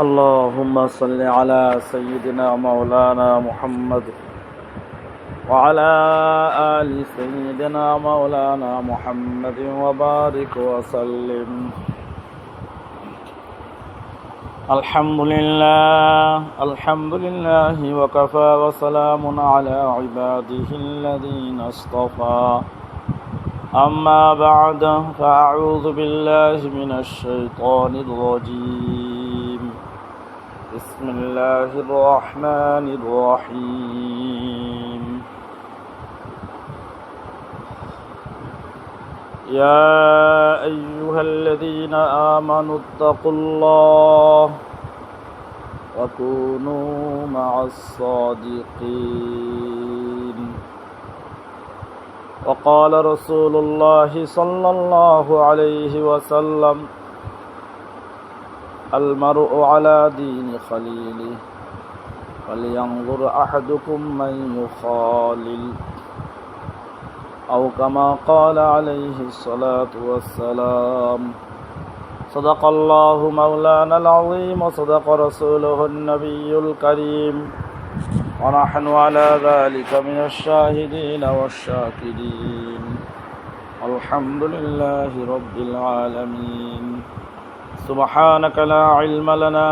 اللهم صل على سيدنا مولانا محمد وعلى آل سيدنا مولانا محمد وبارك وسلم. الحمد لله وكفى وسلام على عباده الذين اصطفى. أما بعد فأعوذ بالله من الشيطان الرجيم. بسم الله الرحمن الرحيم. يا أيها الذين آمنوا اتقوا الله وكونوا مع الصادقين. وقال رسول الله صلى الله عليه وسلم: المرء على دين خليله فلينظر أحدكم من يخالل، أو كما قال عليه الصلاة والسلام. صدق الله مولانا العظيم وصدق رسوله النبي الكريم، ونحن على ذلك من الشاهدين والشاكرين. الحمد لله رب العالمين. سبحانك لا علم لنا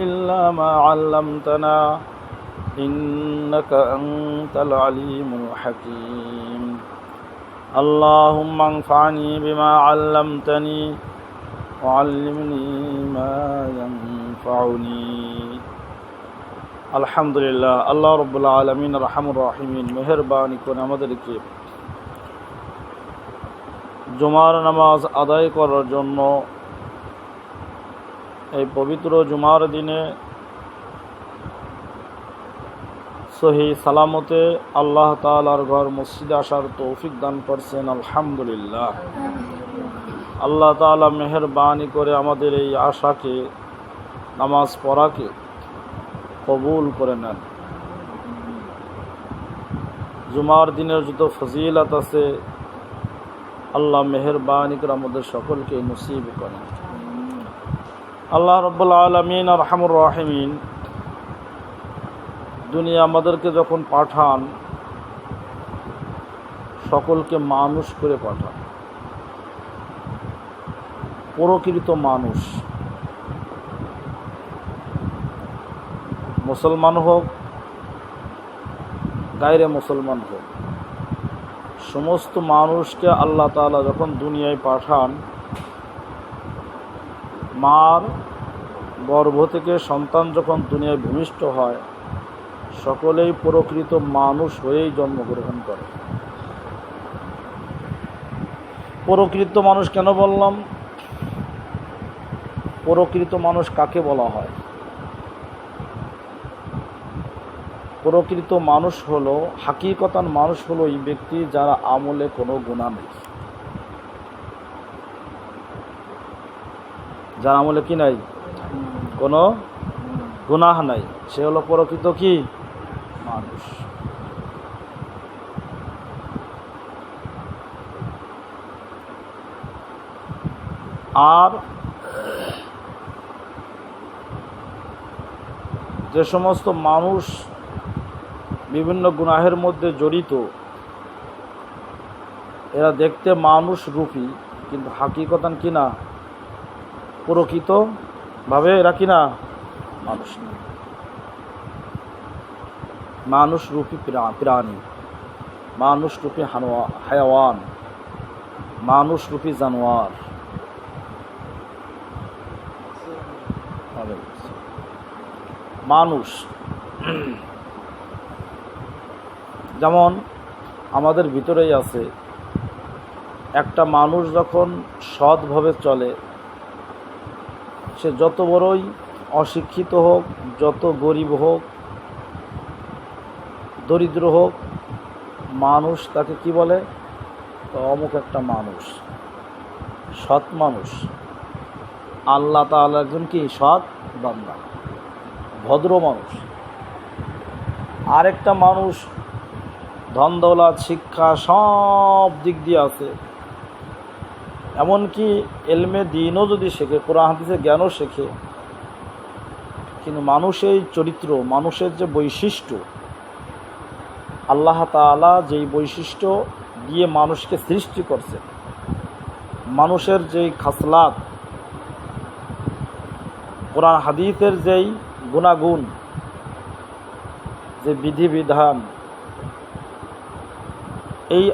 إلا ما علمتنا إنك أنت العليم الحكيم. اللهم انفعني بما علمتني وعلمني ما ينفعني. আলহামদুলিল্লাহ, আল্লাহ রব্বুল আলামিন রহমানুর রহিমিন মেহেরবানি করে আমাদেরকে জুমার নামাজ আদায় করার জন্য এই পবিত্র জুমার দিনে সহি সালামতে আল্লাহ তাআলার ঘর মসজিদে আসার তৌফিক দান করছেন। আলহামদুলিল্লাহ, আল্লাহ তাআলা মেহেরবানি করে আমাদের এই আশাকে, নামাজ পড়াকে কবুল করে নেন। জুমার দিনের যত ফজিলত আছে আল্লাহ মেহেরবানি করে আমাদের সকলকে নসিব করেন। আল্লাহ রব্বুল আলামিন আরহামুর রাহিমিন দুনিয়া আমাদেরকে যখন পাঠান, সকলকে মানুষ করে পাঠান। প্রকৃত মানুষ, মুসলমান হোক গায়রে মুসলমান হোক, সমস্ত মানুষকে আল্লাহ তাআলা যখন দুনিয়ায় পাঠান, মার গর্ভ থেকে সন্তান যখন দুনিয়ায় ভূমিষ্ঠ হয়, সকলেই প্রকৃত মানুষ হয়েই জন্মগ্রহণ করে। প্রকৃত মানুষ কেন বললাম? প্রকৃত মানুষ কাকে বলা হয়? প্রকৃত মানুষ হলো, হাকিকতান মানুষ হলো এই ব্যক্তি যারা আমলে কোনো গুনাহ নেই, যার আমলে কি নাই, কোনো গুনাহ নাই, সে হলো প্রকৃত কি মানুষ। আর যে সমস্ত মানুষ বিভিন্ন গুনাহের মধ্যে জড়িত, এরা দেখতে মানুষ রূপী, কিন্তু হাকিকতান কি না, প্রকৃতভাবে এরা কি না মানুষ না। মানুষ রূপী প্রাণী, মানুষ রূপী হায়াওয়ান, মানুষ রূপী জানোয়ার। মানুষ যেমন আমাদের ভিতরেই আছে। একটা মানুষ যখন সৎভাবে চলে, সে যত বড়ই অশিক্ষিত হোক, যত গরিব হোক, দরিদ্র হোক, মানুষ তাকে কি বলে? তো অমুক একটা মানুষ, সৎ মানুষ। আল্লাহ তাআলা একজন কি সৎ বান্দা, ভদ্র মানুষ। আরেকটা মানুষ ধন দৌলত শিক্ষা সব দিক দিয়ে আছে, এমনকি এলমে দিনও যদি শেখে, কোরআন হাদিসের জ্ঞানও শেখে, কিন্তু মানুষের চরিত্র, মানুষের যে বৈশিষ্ট্য, আল্লাহ তাআলা যেই বৈশিষ্ট্য দিয়ে মানুষকে সৃষ্টি করছে, মানুষের যেই খাসলাত, কোরআন হাদিসের যেই গুণাগুণ, যে বিধিবিধান, এই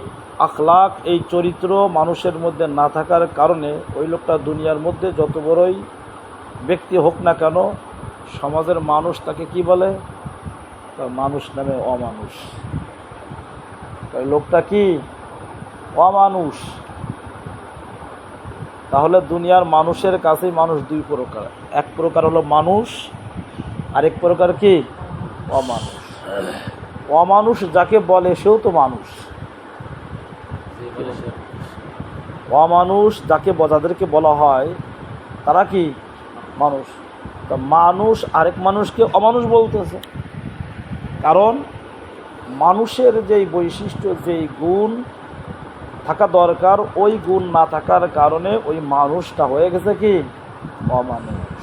আখলাক, এই চরিত্র মানুষের মধ্যে না থাকার কারণে ওই লোকটা দুনিয়ার মধ্যে যত বড়ই ব্যক্তি হোক না কেন, সমাজের মানুষ তাকে কি বলে? তার মানুষ নামে অমানুষ। তাই লোকটা কি? অমানুষ। তাহলে দুনিয়ার মানুষের কাছেই মানুষ দুই প্রকার, এক প্রকার হলো মানুষ, আরেক প্রকার কি? অমানুষ। অমানুষ যাকে বলে সেও তো মানুষ। অমানুষ যাদেরকে বলা হয় তারা কি? মানুষ। তা মানুষ আরেক মানুষকে অমানুষ বলতেছে, কারণ মানুষের যেই বৈশিষ্ট্য, যেই গুণ থাকা দরকার, ওই গুণ না থাকার কারণে ওই মানুষটা হয়ে গেছে কি? অমানুষ।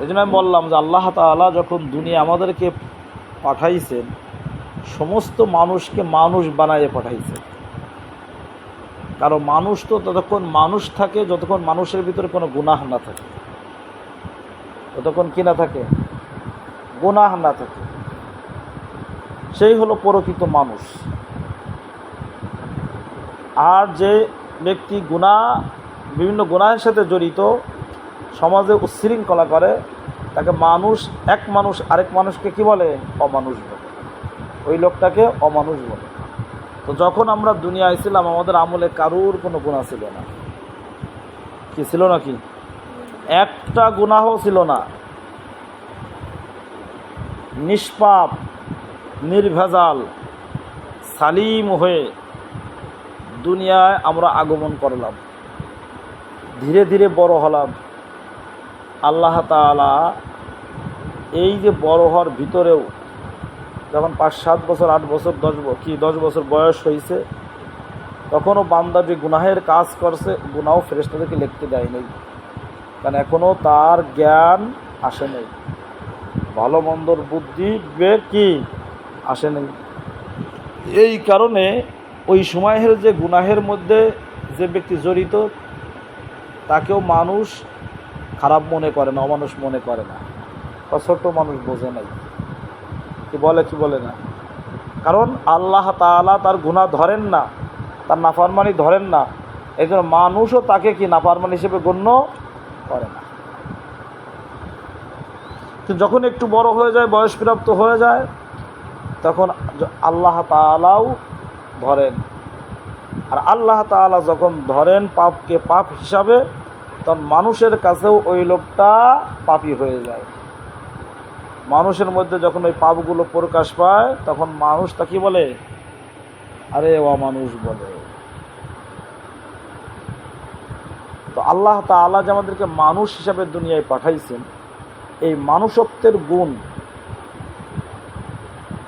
এই জন্য আমি বললাম যে আল্লাহ তাআলা যখন দুনিয়া আমাদেরকে পাঠাইছেন, সমস্ত মানুষকে মানুষ বানাইয়ে পাঠাইছেন। কারণ মানুষ তো ততক্ষণ মানুষ থাকে যতক্ষণ মানুষের ভিতরে কোনো গুনাহ না থাকে, ততক্ষণ কি না থাকে? গুনাহ না থাকে। সেই হলো প্রকৃত মানুষ। আর যে ব্যক্তি বিভিন্ন গুনাহের সাথে জড়িত, সমাজে উচ্ছৃঙ্খলা করে, তাকে মানুষ, এক মানুষ আরেক মানুষকে কি বলে? অমানুষ বলে। ওই লোকটাকে অমানুষ বলে। তো যখন আমরা দুনিয়ায় ছিলাম, আমাদের আমলে কারুর কোনো গুনাহ ছিল না। কি ছিল নাকি? একটা গুনাহ ছিল না। নিষ্পাপ, নির্ভেজাল, সালিম হয়ে দুনিয়ায় আমরা আগমন করলাম। ধীরে ধীরে বড় হলাম। আল্লাহ তাআলা এই যে বড় হওয়ার ভিতরেও যখন 5-7 বছর, 8 বছর, 10 বছর বয়স হয়েছে, তখনও বান্দা যে গুনাহের কাজ করছে, গুনাহ ফেরেশতাদেরকে লিখতে দেয় নাই, কারণ এখনও তার জ্ঞান আসে নাই, ভালো মন্দর বুদ্ধি বিবেক কি আসে নাই। এই কারণে ওই সময়ের যে গুনাহের মধ্যে যে ব্যক্তি জড়িত, তাকেও মানুষ খারাপ মনে করে না, অমানুষ মনে করে না, ছোট মানুষ বোঝে নাই। কি বলে না? কারণ আল্লাহ তাআলা তার গুনাহ ধরেন না, তার নাফরমানি ধরেন না, এই জন্য মানুষও তাকে কি নাফরমান হিসেবে গণ্য করে না। কিন্তু যখন একটু বড় হয়ে যায়, বয়সপ্রাপ্ত হয়ে যায়, তখন আল্লাহ তাআলাও ধরেন। আর আল্লাহ তাআলা যখন ধরেন পাপকে পাপ হিসাবে, তখন মানুষের কাছেও ওই লোকটা পাপী হয়ে যায়। মানুষের মধ্যে যখন ওই পাপগুলো প্রকাশ পায়, তখন মানুষ তা কি বলে? আরে অমানুষ বলে। তো আল্লাহ তাআলা যে আমাদেরকে মানুষ হিসাবে দুনিয়ায় পাঠাইছেন, এই মানুষত্বের গুণ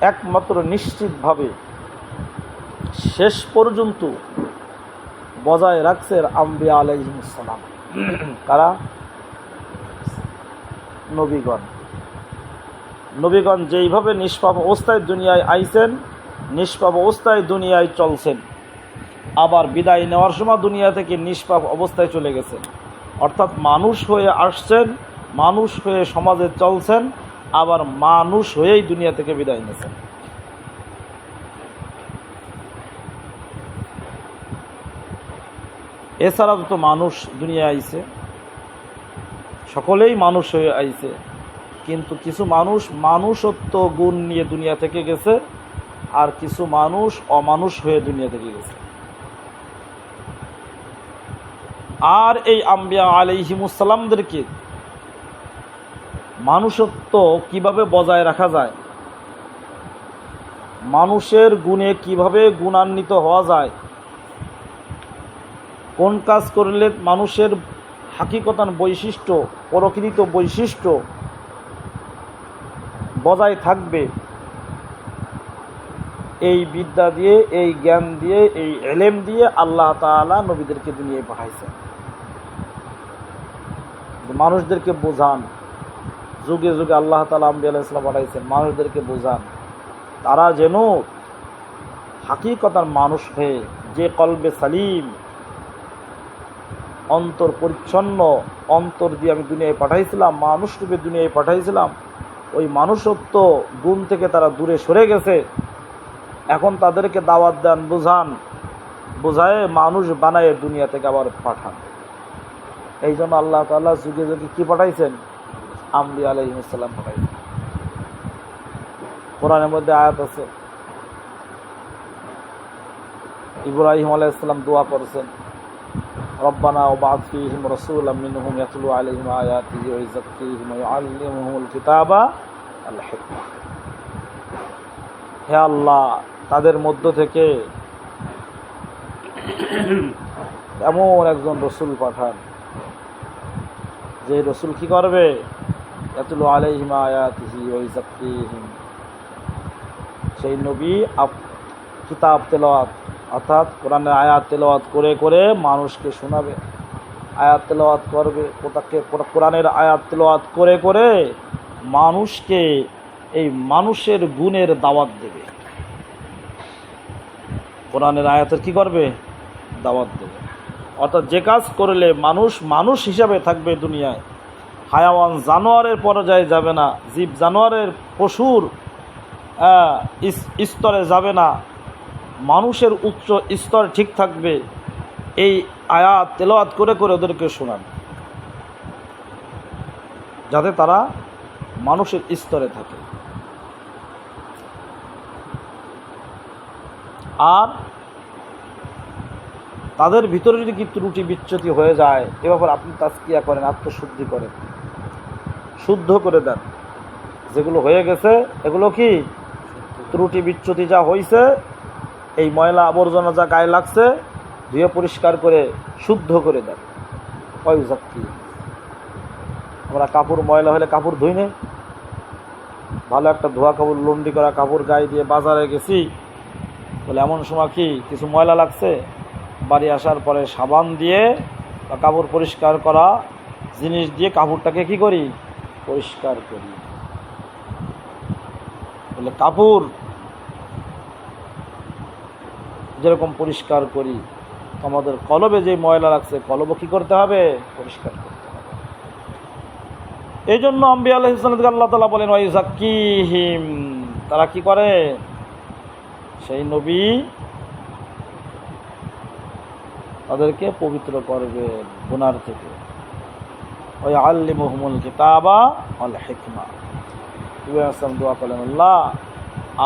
একমাত্র নিশ্চিতভাবে শেষ পর্যন্ত বজায় রাখছে আম্বিয়া আলাইহিস সালাম। কারা? নবীগণ যেইভাবে নিষ্পাপ অবস্থায় দুনিয়ায় আইছেন, নিষ্পাপ অবস্থায় দুনিয়ায় চলছেন, আবার বিদায় নেওয়ার সময় দুনিয়া থেকে নিষ্পাপ অবস্থায় চলে গেছেন। অর্থাৎ মানুষ হয়ে আসছেন, মানুষ হয়ে সমাজে চলছেন, আবার মানুষ হয়েই দুনিয়া থেকে বিদায় নিয়েছেন। এছাড়া যত মানুষ দুনিয়ায় আইছে, সকলেই মানুষ হয়ে আইছে, কিন্তু কিছু মানুষ মানুষত্ব গুণ নিয়ে দুনিয়া থেকে গেছে, আর কিছু মানুষ অমানুষ হয়ে দুনিয়া থেকে গেছে। আর এই আম্বিয়া আলাইহিমুস সালামদেরকে মানুষত্ব কিভাবে বজায় রাখা যায়, মানুষের গুণে কিভাবে গুণান্বিত হওয়া যায়, কোন কাজ করলে মানুষের হাকিকতান বৈশিষ্ট্য, প্রকৃত বৈশিষ্ট্য বজায় থাকবে, এই বিদ্যা দিয়ে, এই জ্ঞান দিয়ে, এই ইলম দিয়ে আল্লাহ তাআলা নবীদেরকে দুনিয়ায় পাঠাইছেন। মানুষদেরকে বোঝান, যুগে যুগে আল্লাহ তাআলা আম্বিয়া আলাইহিস সালাম পাঠাইছেন মানুষদেরকে বোঝান, তারা যেন হাকিকতার মানুষ হয়ে, যে কলবে সালিম, অন্তর পরিচ্ছন্ন অন্তর দিয়ে আমি দুনিয়ায় পাঠাইছিলাম, মানুষ রূপে দুনিয়ায় পাঠাইছিলাম, ওই মানুষত্ব গুণ থেকে তারা দূরে সরে গেছে। এখন তাদেরকে দাওয়াত দেন, বোঝায় মানুষ বানায় দুনিয়া থেকে আবার পাঠান। এই জন্য আল্লাহ তাআলা যুগে যুগে কি পাঠাইছেন? আম্বিয়া আলাইহিস সালাম পাঠাইছেন। কোরআনের মধ্যে আয়াত আছে, ইব্রাহিম আলাইহিস সালাম দোয়া করেছেন, রব্বানা ওয়াবআথ ফীহিম রাসূলাম মিনহুম ইয়াতলু আলাইহিম আয়াতিহি ওয়া ইউযাক্কিহিম ওয়া ইউআল্লিমুহুমুল কিতাবা ওয়াল হিকমা। হে আল্লাহ, তাদের মধ্য থেকে এমন একজন রসুল পাঠান, যে রসুল কি করবে? ইয়াতলু আলাইহিম আয়াতিহি ওয়া ইউযাক্কিহিম, সেই নবী কিতাব তেলাওয়াত অর্থাৎ কোরআনের আয়াত তেলাওয়াত করে করে মানুষকে শোনাবে, আয়াত তেলাওয়াত করবে, কোরআনের আয়াত তেলাওয়াত করে করে মানুষকে এই মানুষের গুণের দাওয়াত দেবে। কোরআনের আয়াতের কি করবে? দাওয়াত দেবে। অর্থাৎ যে কাজ করলে মানুষ হিসাবে থাকবে দুনিয়ায়, হায়াওয়ান জানোয়ারের পর্যায়ে যাবে না, জীব জানোয়ারের পশুর স্তরে যাবে না, মানুষের উচ্চ স্তর ঠিক থাকবে। এই আয়াত তেলাওয়াত করে করে ওদেরকে শোনান, যাতে তারা মানুষের স্তরে থাকে। আর তাদের ভিতরে যদি কি ত্রুটি বিচ্যুতি হয়ে যায়, এ ব্যাপারে আপনি তাজকিয়া করেন, আত্মশুদ্ধি করেন, শুদ্ধ করে দেন। যেগুলো হয়ে গেছে এগুলো কি ত্রুটি বিচ্যুতি যা হয়েছে, এই ময়লা আবর্জনা যা গায়ে লাগছে, ধুয়ে পরিষ্কার করে শুদ্ধ করে দেন। ওয়াইউযাক্কি, আমরা কাপড় ময়লা হলে কাপড় ধুই নেই, ভালো একটা ধোয়া কাপড়, লন্ডি করা কাপড় গায়ে দিয়ে বাজারে গেছি, বলে এমন সময় কি কিছু ময়লা লাগছে, বাড়ি আসার পরে সাবান দিয়ে বা কাপড় পরিষ্কার করা জিনিস দিয়ে কাপড়টাকে কি করি? পরিষ্কার করি। বলে কাপড় যেরকম পরিষ্কার করি, আমাদের কলবে যে ময়লা লাগছে, কলবও কি করতে হবে? পরিষ্কার করতে হবে। এই জন্য আম্বিয়া আলাইহিস সালামকে আল্লাহ তাআলা বলেন ওয়া ইউযাক্কিহিম, তারা কি করে? সেই নবী তাদেরকে পবিত্র করবে গুনার থেকে। ওয়া ইউআল্লিমুহুমুল কিতাবা ওয়াল হিকমা, ইব্রাহিম দোয়া করলেন আল্লাহ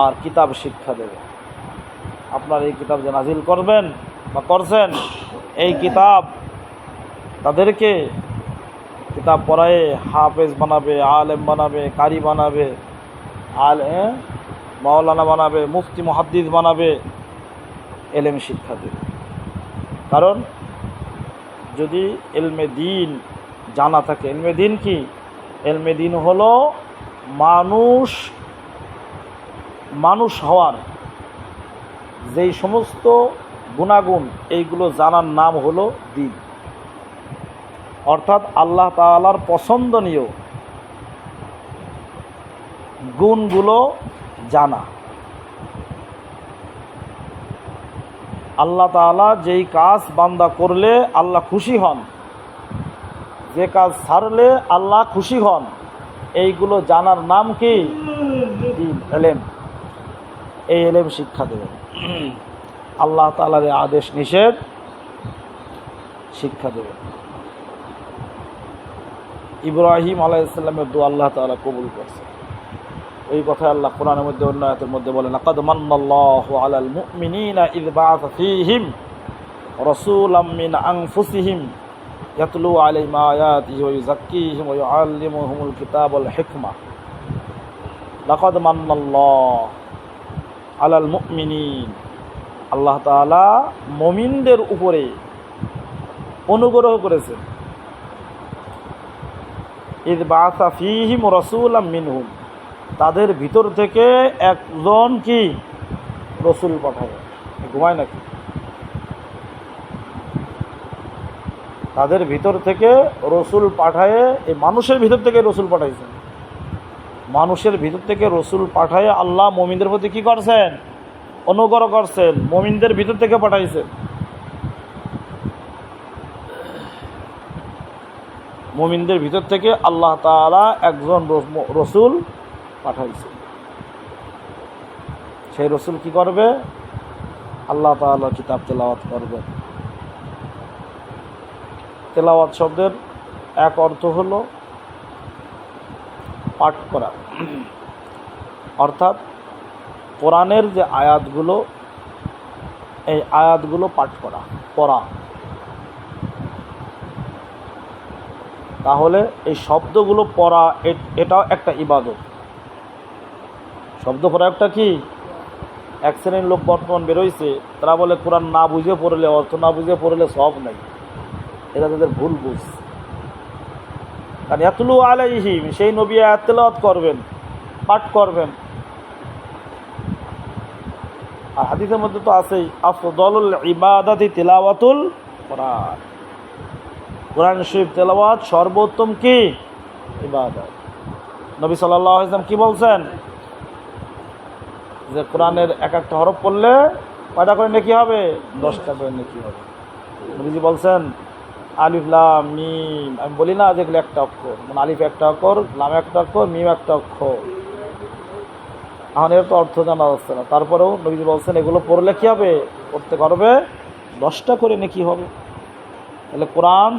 আর কিতাব শিক্ষা দেবে। আপনার এই কিতাব যে নাজিল করবেন বা করছেন, এই কিতাব তাদেরকে কিতাব পড়ায়ে হাফেজ বানাবে, আলেম বানাবে, কারি বানাবে, মাওলানা বানাবে, মুফতি মুহাদ্দিস বানাবে, এলেম শিক্ষা দেবে। কারণ যদি ইলমে দিন জানা থাকে, ইলমে দিন কি? ইলমে দিন হলো মানুষ হওয়ার যেই সমস্ত গুণাগুণ, এইগুলো জানার নাম হলো দিন। অর্থাৎ আল্লাহ তাআলার পছন্দনীয় গুণগুলো জানা। আল্লাহ তাআলা যেই কাজ বান্দা করলে আল্লাহ খুশি হন, যে কাজ ছাড়লে আল্লাহ খুশি হন, এইগুলো জানার নাম কি? দিন, এলেম। এই এলেম শিক্ষা দেবেন। আল্লাহ তাআলার আদেশ নিষেধ শিক্ষা দেবেন। ইব্রাহিম আলাইহিস সালামের দোয়া আল্লাহ তাআলা কবুল করছে। এই কথায় আল্লাহ কোরআনের মধ্যে অন্য আয়াতের মধ্যে বলেন, লাকাদ মান্নাল্লাহু আলাল মুমিনিনা ইয বা'আসা ফীহিম রাসূলাম মিন আনফুসিহিম ইয়াতলু আলাইহিম আয়াতিহি ওয়া ইউযাক্কিহিম ওয়া ইউআল্লিমুহুমুল কিতাবা ওয়াল হিকমা। লাকাদ মান্নাল্লাহু আলাল মুমিনিন, আল্লাহ তাআলা মুমিনদের উপরে অনুগ্রহ করেছেন। ইয বা'আসা ফীহিম রাসূলাম মিনহুম, তাদের ভিতর থেকে একজন কি রসুল পাঠাবে। ঘুমায় নাকি? তাদের ভিতর থেকে রসুল পাঠায়, এই মানুষের ভিতর থেকে রসুল পাঠাইছেন। মানুষের ভিতর থেকে রসুল পাঠায় আল্লাহ মুমিনদের প্রতি কি করছেন? অনুগ্রহ করছেন, মুমিনদের ভিতর থেকে পাঠাইছেন। মুমিনদের ভিতর থেকে আল্লাহ তাআলা একজন রসুল পাঠাইছেন। সেই রসুল কি করবে? আল্লাহ তাআলা কিতাব তেলাওয়াত করবেন। তেলাওয়াত শব্দের এক অর্থ হলো পাঠ করা, অর্থাৎ কোরআনের যে আয়াতগুলো, এই আয়াতগুলো পাঠ করা, পড়া। তাহলে এই শব্দগুলো পড়া এটাও একটা ইবাদত। শব্দ পড়া একটা কি? এক শ্রেণীর লোক বর্তমান বেরোইছে, তারা বলে কোরআন না বুঝে পড়লে, অর্থ না বুঝে পড়লে সব নাই। এটা তাদের ভুল বুঝ। কারণ ইয়াতলু আলাইহিম, সেই নবী আয়াত তেলাওয়াত করবেন, পাঠ করবেন। আর হাদিসের মধ্যে তো আছেই, আফদলুল ইবাদাতি তিলাওয়াতুল কোরআন। কোরআন শরীফ তেলাওয়াত সর্বোত্তম কি ইবাদত। নবী সাল্লাল্লাহু আলাইহি ওয়াসাল্লাম কি বলছেন? যে কোরআনের এক একটা হরফ পড়লে কয়টা করে নেকি হবে? 10টা করে নেকি হবে। নবীজি বলছেন আলিফ লাম মিম, আমি বলি না যেগুলো একটা অক্ষর, মানে আলিফ একটা অক্ষর, লাম একটা অক্ষর, মিম একটা অক্ষর। এখন এর তো অর্থ জানা যাচ্ছে না, তারপরেও নবীজি বলছেন এগুলো পড়লে কি হবে? পড়তে পারবে 10টা করে নেকি হবে। তাহলে কোরআন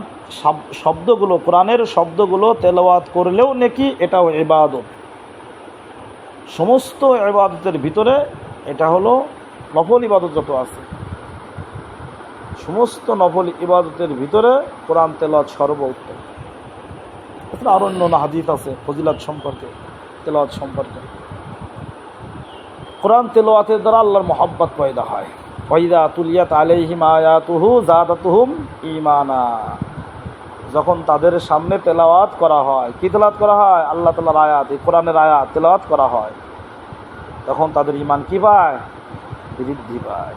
শব্দগুলো, কোরআনের শব্দগুলো তেলাওয়াত করলেও নেকি, এটাও ইবাদত। সমস্ত ইবাদতের ভিতরে এটা হলো নফল ইবাদত যত আছে, সমস্ত নফল ইবাদতের ভিতরে কোরআন তেলাওয়াত সর্বোত্তম। এছাড়া আরো অন্য হাদিস আছে ফজিলত সম্পর্কে, তেলাওয়াত সম্পর্কে। কোরআন তেলাওয়াতের দ্বারা আল্লাহর মহব্বত পয়দা হয়। ওয়াইদা তুলিয়াত আলাইহিম আয়াতুহু যাদাতুহুম ঈমানা। যখন তাদের সামনে তেলাওয়াত করা হয়, কি তেলাওয়াত করা হয়? আল্লাহ তাআলার আয়াত, এই কোরআনের আয়াত তেলাওয়াত করা হয়, তখন তাদের ঈমান কি পায়? বৃদ্ধি পায়।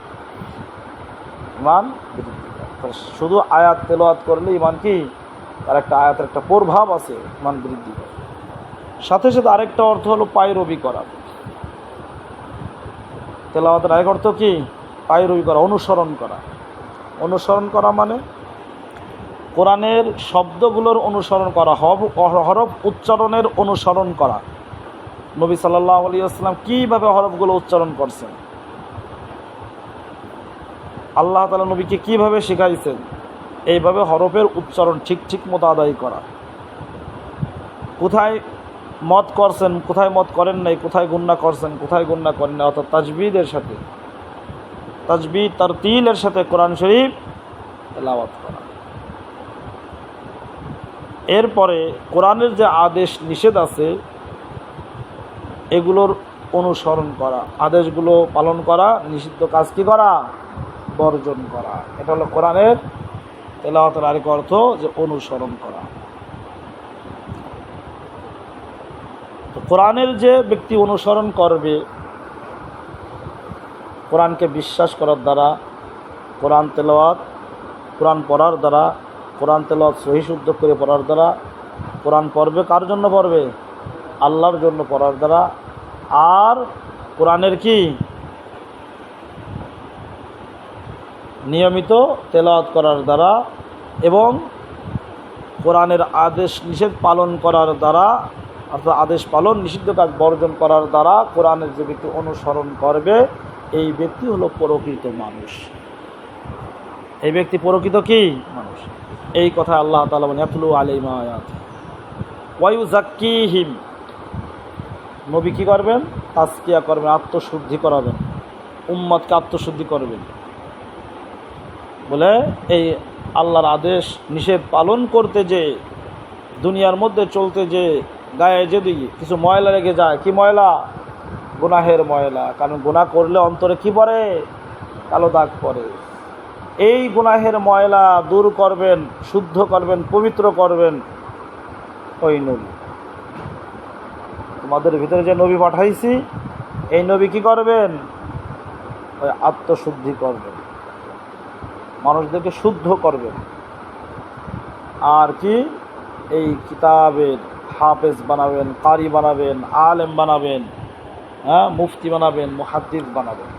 ঈমান বৃদ্ধি পায়। শুধু আয়াত তেলাওয়াত করলে ঈমান কি? তার একটা আয়াতের একটা প্রভাব আছে, ঈমান বৃদ্ধি পায়। সাথে সাথে আরেকটা অর্থ হলো পায়রবি করা। তেলাওয়াতের আরেক অর্থ কি? পায়রবি করা, অনুসরণ করা। অনুসরণ করা মানে কোরআনের শব্দগুলোর অনুসরণ করা, হরফ উচ্চারণের অনুসরণ করা। নবী সাল্লাল্লাহু আলাইহি ওয়াসাল্লাম কীভাবে হরফগুলো উচ্চারণ করছেন, আল্লাহ তাআলা নবীকে কীভাবে শিখাইছেন, এইভাবে হরফের উচ্চারণ ঠিক ঠিক মতো আদায় করা। কোথায় মত করছেন, কোথায় মত করেন নাই, কোথায় গুণনা করছেন, কোথায় গুণনা করেন নাই, অর্থাৎ তাজবিদের সাথে, তাজবিদ তারতিলের সাথে কোরআন শরীফ তেলাওয়াত করা। এরপরে কোরআনের যে আদেশ নিষেধ আছে এগুলোর অনুসরণ করা, আদেশগুলো পালন করা, নিষিদ্ধ কাজ কি করা? বর্জন করা। এটা হলো কোরআনের তেলাওয়াতের আরেক অর্থ, যে অনুসরণ করা। তো কোরআনের যে ব্যক্তি অনুসরণ করবে, কোরআনকে বিশ্বাস করার দ্বারা, কোরআন তেলাওয়াত, কোরআন পড়ার দ্বারা, কোরআন তেলাওয়াত সহি শুদ্ধ করে পড়ার দ্বারা, কোরআন পড়বে কার জন্য পড়বে? আল্লাহর জন্য পড়ার দ্বারা। আর কোরআনের কি নিয়মিত তেলাওয়াত করার দ্বারা এবং কোরআনের আদেশ নিষেধ পালন করার দ্বারা, অর্থাৎ আদেশ পালন, নিষিদ্ধ কাজ বর্জন করার দ্বারা কোরআনের যে ব্যক্তি অনুসরণ করবে, এই ব্যক্তি হলো প্রকৃত মানুষ। এই ব্যক্তি প্রকৃত কি মানুষ। এই কথা আল্লাহ তাআলা বলেন ইয়াতলু আলাইহিম আয়াতি ওয়া ইউযাক্কিহিম। নবী কি করবেন? তাজকিয়া করবেন, আত্মশুদ্ধি করাবেন, উম্মতকে আত্মশুদ্ধি করবেন। বলে এই আল্লাহর আদেশ নিষেধ পালন করতে যে, দুনিয়ার মধ্যে চলতে যে গায়ে যদি কিছু ময়লা লেগে যায়, কি ময়লা? গুনাহের ময়লা। কারণ গুনাহ করলে অন্তরে কি পড়ে? কালো দাগ পড়ে। এই গুনাহের ময়লা দূর করবেন, শুদ্ধ করবেন, পবিত্র করবেন ওই নবী। তোমাদের ভিতরে যে নবী পাঠাইছি, এই নবী কি করবেন? ওই আত্মশুদ্ধি করবেন, মানুষদেরকে শুদ্ধ করবেন। আর কি? এই কিতাবের হাফেজ বানাবেন, কারি বানাবেন, আলেম বানাবেন, হ্যাঁ, মুফতি বানাবেন, মুহাদ্দিস বানাবেন।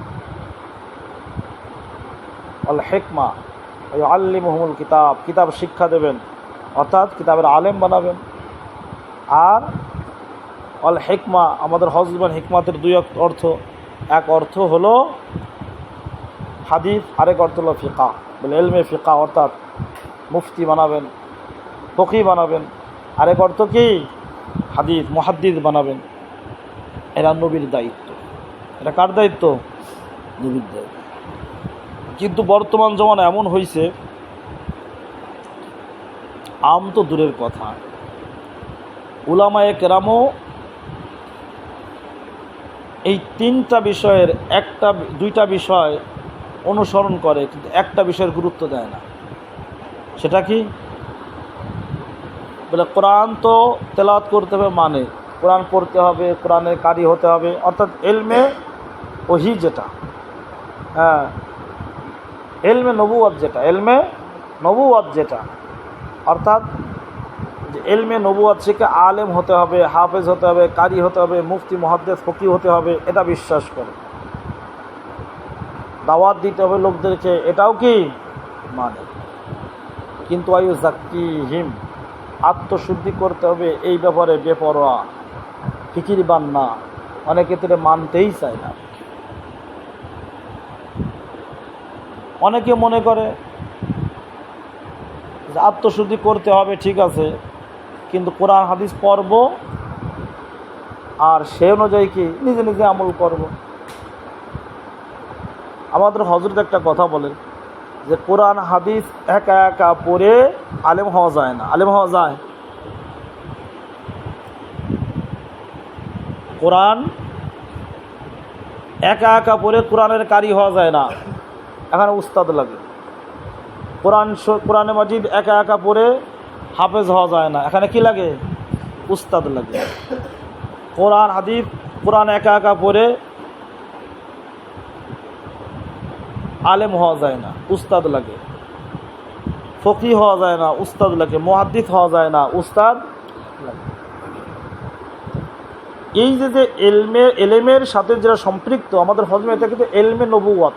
আল হিকমা আল্লিমুহুমুল কিতাব, কিতাব শিক্ষা দেবেন, অর্থাৎ কিতাবের আলেম বানাবেন। আর আল হিকমা, আমাদের হজবান হিকমাতের দুই অর্থ, এক অর্থ হলো হাদিস, আরেক অর্থ হলো ফিকা, বলে এলমে ফিকা, অর্থাৎ মুফতি বানাবেন, ফকি বানাবেন। আরেক অর্থ কি? হাদিস, মুহাদ্দিস বানাবেন। এরা নবীর দায়িত্ব। এটা কার দায়িত্ব? নবীর দায়িত্ব। কিন্তু বর্তমান জমানা এমন হয়েছে, আম তো দূরের কথা, উলামায়ে কেরামও এই তিনটা বিষয়ের দুইটা বিষয় অনুসরণ করে, কিন্তু একটা বিষয়ের গুরুত্ব দেয় না। সেটা কি? বলে কোরআন তো তেলাওয়াত করতে হবে, মানে কোরআন পড়তে হবে, কোরআনের কারি হতে হবে, অর্থাৎ এলমে ওহি যেটা, হ্যাঁ, এলমে নবুয়ত যেটা, এলমে নবুয়ত যেটা, অর্থাৎ এলমে নবুয়ত শিখে আলেম হতে হবে, হাফেজ হতে হবে, কারি হতে হবে, মুফতি মুহাদ্দিস ফকি হতে হবে, এটা বিশ্বাস করে। দাওয়াত দিতে হবে লোকদেরকে, এটাও কি মানে। কিন্তু আয়ু জাক্কিহিম, আত্মশুদ্ধি করতে হবে, এই ব্যাপারে বেপরোয়া, ফিকিরবান না, অনেক ক্ষেত্রে মানতেই চায় না। অনেকে মনে করে যে আত্মশুদ্ধি করতে হবে, ঠিক আছে, কিন্তু কোরআন হাদিস পড়ব আর সে অনুযায়ী কি নিজে নিজে আমল করব। আমাদের হযরত একটা কথা বলেন যে কোরআন হাদিস একা একা পড়ে আলেম হওয়া যায় না। আলেম হওয়া যায়? কোরআন একা একা পড়ে কোরআনের কারি হওয়া যায় না, এখানে উস্তাদ লাগে। কোরআনে মাজিদ একা একা পড়ে হাফেজ হওয়া যায় না, এখানে কি লাগে? উস্তাদ লাগে। কোরআন হাদিস, কোরআন একা একা পড়ে আলেম হওয়া যায় না, উস্তাদ লাগে। ফকি হওয়া যায় না, উস্তাদ লাগে। মুহাদ্দিস হওয়া যায় না, উস্তাদ লাগে। এই যে এলেমের সাথে যারা সম্পৃক্ত, আমাদের হজমে এটা কিন্তু এলমে নবুয়ত।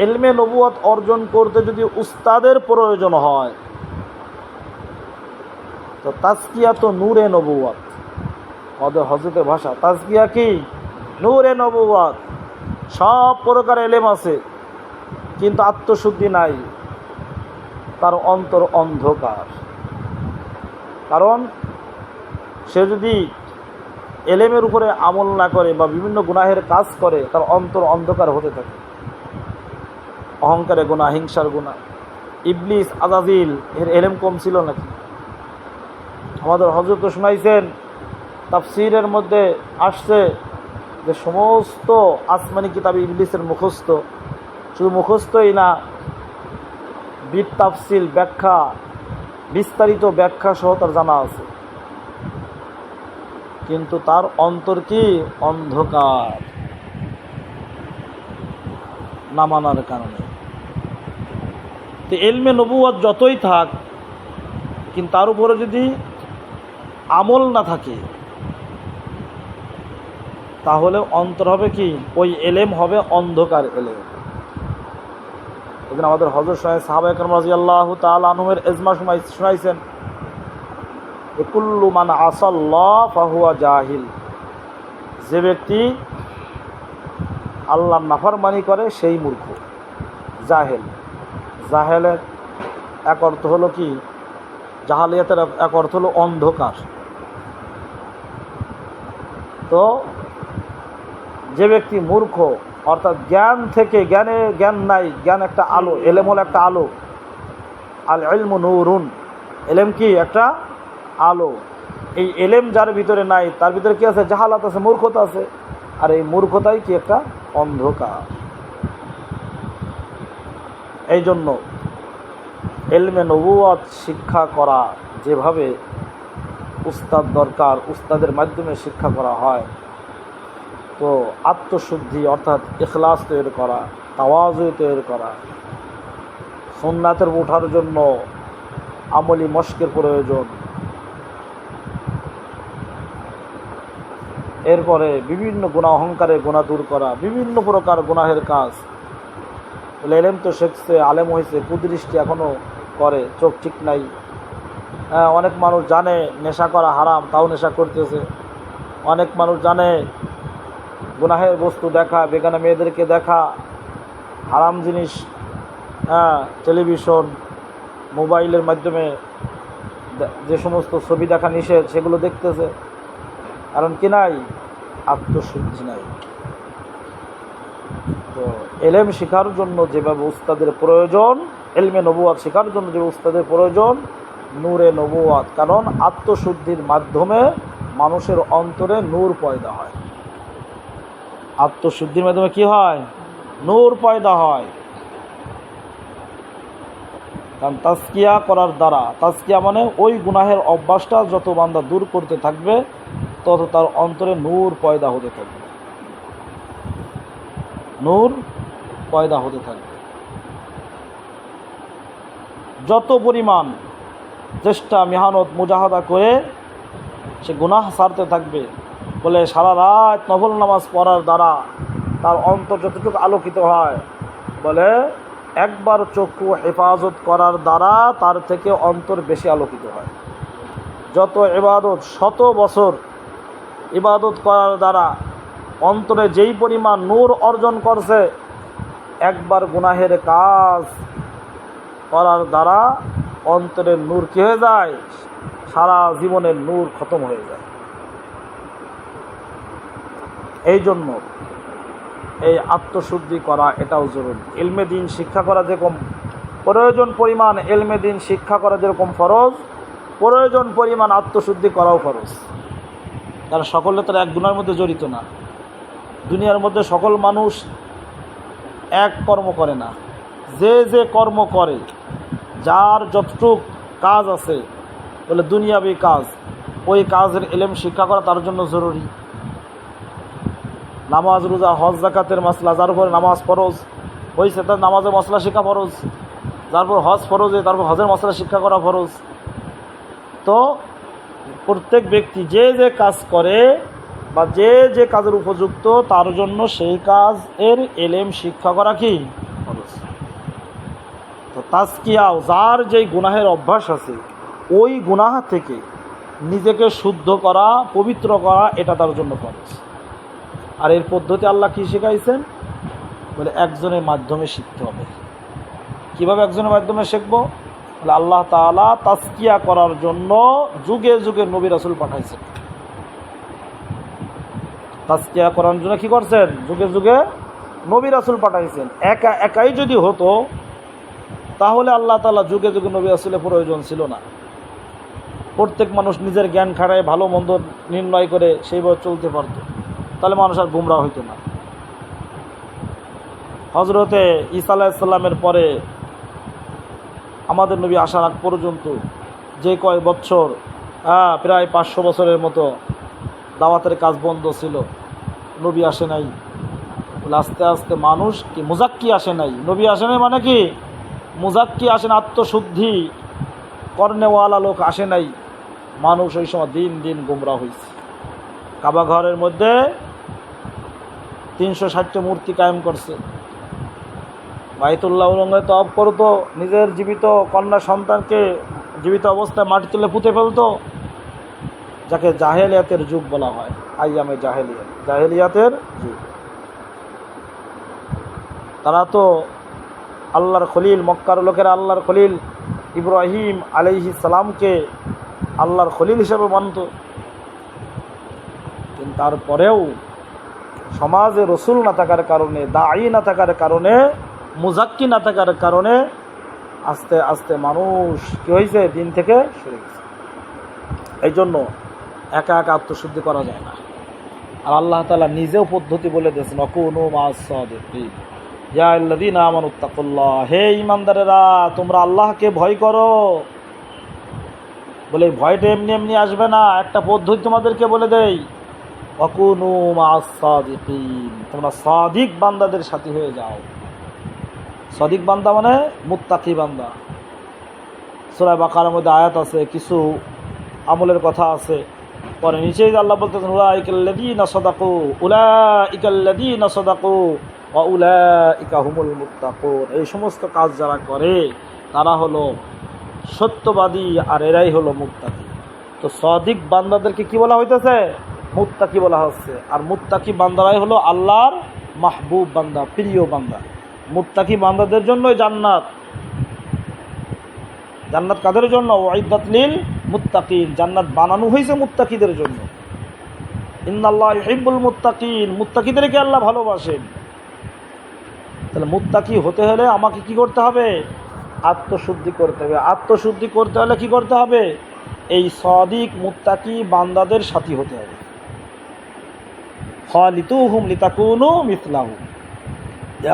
এলমে নবুয়ত অর্জন করতে যদি উস্তাদের প্রয়োজন হয়, তো তাজকিয়া তো নূরে নবুয়ত, আমাদের হজরতের ভাষা তাজকিয়া কি? নূরে নবুয়ত। সব প্রকার এলেম আছে, কিন্তু আত্মশুদ্ধি নাই, তার অন্তর অন্ধকার। কারণ সে যদি এলেমের উপরে আমল না করে বা বিভিন্ন গুনাহের কাজ করে, তার অন্তর অন্ধকার হতে থাকে। অহংকারে গুনাহ, হিংসার গুনাহ। ইবলিস, আজাজিল এর এলেম কম ছিল নাকি? আমাদের হযরত শুনাইছেন, তাফসীরের মধ্যে আসছে যে সমস্ত আসমানি কিতাবে ইবলিসের মুখস্থ, শুধু মুখস্থই না, তাফসীল, ব্যাখ্যা, বিস্তারিত ব্যাখ্যা সহ তার জানা আছে, কিন্তু তার অন্তর কি? অন্ধকার, না মানার কারণে। তো এলমে নবুয়ত যতই থাক, কিন্তু তার উপরে যদি আমল না থাকে, তাহলে অন্তর হবে কি? ওই এলেম হবে অন্ধকার এলেম। এখানে আমাদের হযরত সাহাবায়ে কেরাম রাদিয়াল্লাহু তাআলা আনহুমের ইজমা শুনাইছেন, কুল্লু মান আসাল্লাহ ফাহুয়া জাহিল। যে ব্যক্তি আল্লাহর নাফরমানি করে সেই মূর্খ, জাহেল। জাহেলের এক অর্থ হলো কি? জাহালিয়াতের এক অর্থ হলো অন্ধকার। তো যে ব্যক্তি মূর্খ, অর্থাৎ জ্ঞান থেকে জ্ঞান নাই, জ্ঞান একটা আলো, এলেম হলো একটা আলো। আল ইলমু নূরুন, এলেম কি? একটা আলো। এই এলেম যার ভিতরে নাই, তার ভিতরে কি আছে? জাহালাত আছে, মূর্খতা আছে। আর এই মূর্খতাই কি? একটা অন্ধকার। এই জন্য এলমে নবুয়ত শিক্ষা করা যেভাবে উস্তাদ দরকার, উস্তাদের মাধ্যমে শিক্ষা করা হয়, তো আত্মশুদ্ধি অর্থাৎ ইখলাস তৈরি করা, তাওয়াজু তৈরি করা, সুন্নাতের ওঠার জন্য আমলি মশকের প্রয়োজন, এরপরে বিভিন্ন গুনাহ, অহংকারের গুনাহ দূর করা, বিভিন্ন প্রকার গুনাহের কাজ। বলে এলেম তো শিখছে, আলেম হয়েছে, কুদৃষ্টি এখনও করে, চোখ ঠিক নাই। অনেক মানুষ জানে নেশা করা হারাম, তাও নেশা করতেছে। অনেক মানুষ জানে গুনাহের বস্তু দেখা, বেগানা মেয়েদেরকে দেখা, হারাম জিনিস, টেলিভিশন, মোবাইলের মাধ্যমে যে সমস্ত ছবি দেখা নিষেধ, সেগুলো দেখতেছে। কারণ কি নাই? আত্মশুদ্ধি নাই। তো এলেম শেখার জন্য যেভাবে উস্তাদের প্রয়োজন, এলমে নবুয়াত শেখার জন্য যে উস্তাদের প্রয়োজন, নূরে নবুয়াত। কারণ আত্মশুদ্ধির মাধ্যমে মানুষের অন্তরে নূর পয়দা হয়। আত্মশুদ্ধির মাধ্যমে কি হয়? নূর পয়দা হয়। কারণ তাজকিয়া করার দ্বারা, তাজকিয়া মানে ওই গুনাহের অভ্যাসটা যত বান্দা দূর করতে থাকবে, তত তার অন্তরে নূর পয়দা হতে থাকবে, নূর পয়দা হতে থাকবে। যত পরিমাণ চেষ্টা, মেহনত, মুজাহাদা করে সে গুনাহ ছাড়তে থাকবে, বলে সারা রাত নফল নামাজ পড়ার দ্বারা তার অন্তর যতটুকু আলোকিত হয়, বলে একবার চক্ষু হেফাজত করার দ্বারা তার থেকে অন্তর বেশি আলোকিত হয়। যত ইবাদত, 100 বছর ইবাদত করার দ্বারা অন্তরে যেই পরিমাণ নূর অর্জন করছে, একবার গুনাহের কাজ করার দ্বারা অন্তরের নূর কি হয়ে যায়? সারা জীবনের নূর খতম হয়ে যায়। এই জন্য এই আত্মশুদ্ধি করা এটাও জরুরি। ইলমে দিন শিক্ষা করা যেরকম প্রয়োজন পরিমাণ, ইলমে দিন শিক্ষা করা যেরকম ফরজ, প্রয়োজন পরিমাণ আত্মশুদ্ধি করাও ফরজ। কারণ সকলে তো এক গুনার মধ্যে জড়িত না। দুনিয়ার মধ্যে সকল মানুষ এক কর্ম করে না। যে যে কর্ম করে, যার যতটুক কাজ আছে, বলে দুনিয়াবি কাজ, ওই কাজের ইলম শিক্ষা করা তার জন্য জরুরি। নামাজ, রোজা, হজ, যাকাতের মাসলা, যার উপরে নামাজ ফরজ হয়েছে তার নামাজের মশলা শিক্ষা ফরজ, যার উপর হজ ফরজে তারপর হজের মশলা শিক্ষা করা ফরজ। তো প্রত্যেক ব্যক্তি যে যে কাজ করে বা যে যে কাজের উপযুক্ত, তার জন্য সেই কাজ এর ইলম শিক্ষা করা কি ফরজ। তো তাজকিয়াও, যার যেই গুনাহের অভ্যাস আছে, ওই গুনাহ থেকে নিজেকে শুদ্ধ করা, পবিত্র করা, এটা তার জন্য ফরজ। আর এর পদ্ধতি আল্লাহ কি শেখাইছেন? বলে একজনের মাধ্যমে শিখতে হবে। কিভাবে একজনের মাধ্যমে শিখবো? বলে আল্লাহ তাআলা তাজকিয়া করার জন্য যুগে যুগে নবী রাসূল পাঠাইছেন। তাজকিয়া করার জন্য কি করছেন? যুগে যুগে নবী রাসূল পাঠাইছেন। একাই যদি হতো, তাহলে আল্লাহ তাআলা যুগে যুগে নবী রাসূলের প্রয়োজন ছিল না। প্রত্যেক মানুষ নিজের জ্ঞান খাটায় ভালো মন্দ নির্ণয় করে সেইভাবে চলতে পারত, তাহলে মানুষ আর গুমরাহ হইত না। হজরতে ঈসা আলাইহিস সালামের পরে আমাদের নবী আসার আগ পর্যন্ত যে কয় বছর, প্রায় 500 বছরের মতো দাওয়াতের কাজ বন্ধ ছিল, নবী আসে নাই। বলে আস্তে আস্তে মানুষ কি মুজাক্কি আসে নাই, নবী আসে নাই মানে কি মুজাক্কি আসে না, আত্মশুদ্ধি কর্নেওয়ালা লোক আসে নাই। মানুষ ওই সময় দিন দিন গুমরাহ হয়েছে। কাবা ঘরের মধ্যে 360টা মূর্তি কায়েম করছে। বাইতুল্লাহ উলঙ্গে তওয়াফ করতো, নিজের জীবিত কন্যা সন্তানকে জীবিত অবস্থায় মাটি তুলে পুঁতে ফেলতো, যাকে জাহেলিয়াতের যুগ বলা হয়। আইয়ামে জাহেলিয়াত, জাহেলিয়াতের যুগ। তারা তো আল্লাহর খলিল, মক্কার লোকেরা আল্লাহর খলিল ইব্রাহিম আলাইহিস সালামকে আল্লাহর খলিল হিসেবে মানত। কিন্তু তারপরেও সমাজে রসুল না থাকার কারণে, দাঈ না থাকার কারণে, মুজাক্কি না থাকার কারণে আস্তে আস্তে মানুষ কী হয়েছে? দিন থেকে সরে গেছে। এই জন্য একা একা আত্মশুদ্ধি করা যায় না। আর আল্লাহ তাআলা নিজেও পদ্ধতি বলে দিয়েছেন, ওয়াকুনু মা'আস সাদিকিন, ইয়া আল্লাযীনা আমানুত্তাকুল্লাহ, হে ঈমানদারেরা তোমরা আল্লাহকে ভয় করো। বলে ভয়টা এমনি এমনি আসবে না, একটা পদ্ধতি তোমাদেরকে বলে দেই, ওয়াকুনু মা'আস সাদিকিন, তোমরা সাদিক বান্দাদের সাথী হয়ে যাও। সাদিক বান্দা মানে মুত্তাকি বান্দা। সূরা বাকারার মধ্যে আয়াত আছে, কিছু আমলের কথা আছে। পরে নিচেই আল্লাহ বলতেছেন উলাইকাল্লাযীনা সাদাকু, উলাইকাল্লাযীনা সাদাকু ওয়া উলাইকা হুমুল মুত্তাকুন। এই সমস্ত কাজ যারা করে তারা হলো সত্যবাদী, আর এরাই হলো মুত্তাকি। তো সাদিক বান্দাদেরকে কি বলা হইতেছে? মুত্তাকি বলা হচ্ছে। আর মুত্তাকি বান্দারাই হলো আল্লাহর মাহবুব বান্দা, প্রিয় বান্দা। মুত্তাকি বান্দাদের জন্যই জান্নাত। জান্নাত কাদের জন্য? ওয়াইদাত লিল মুত্তাকিন। জান্নাত বানানো হয়েছে মুত্তাকিদের জন্য। ইন্নাল্লাহ ইউহিব্বুল মুত্তাকিন, মুত্তাকিদেরকে আল্লাহ ভালোবাসেন। তাহলে মুত্তাকি হতে হলে আমাকে কি করতে হবে? আত্মশুদ্ধি করতে হবে। আত্মশুদ্ধি করতে হলে কি করতে হবে? এই সাদিক মুত্তাকি বান্দাদের সাথী হতে হবে। খালিতুহুম লিতাকুনু মিথলাহু,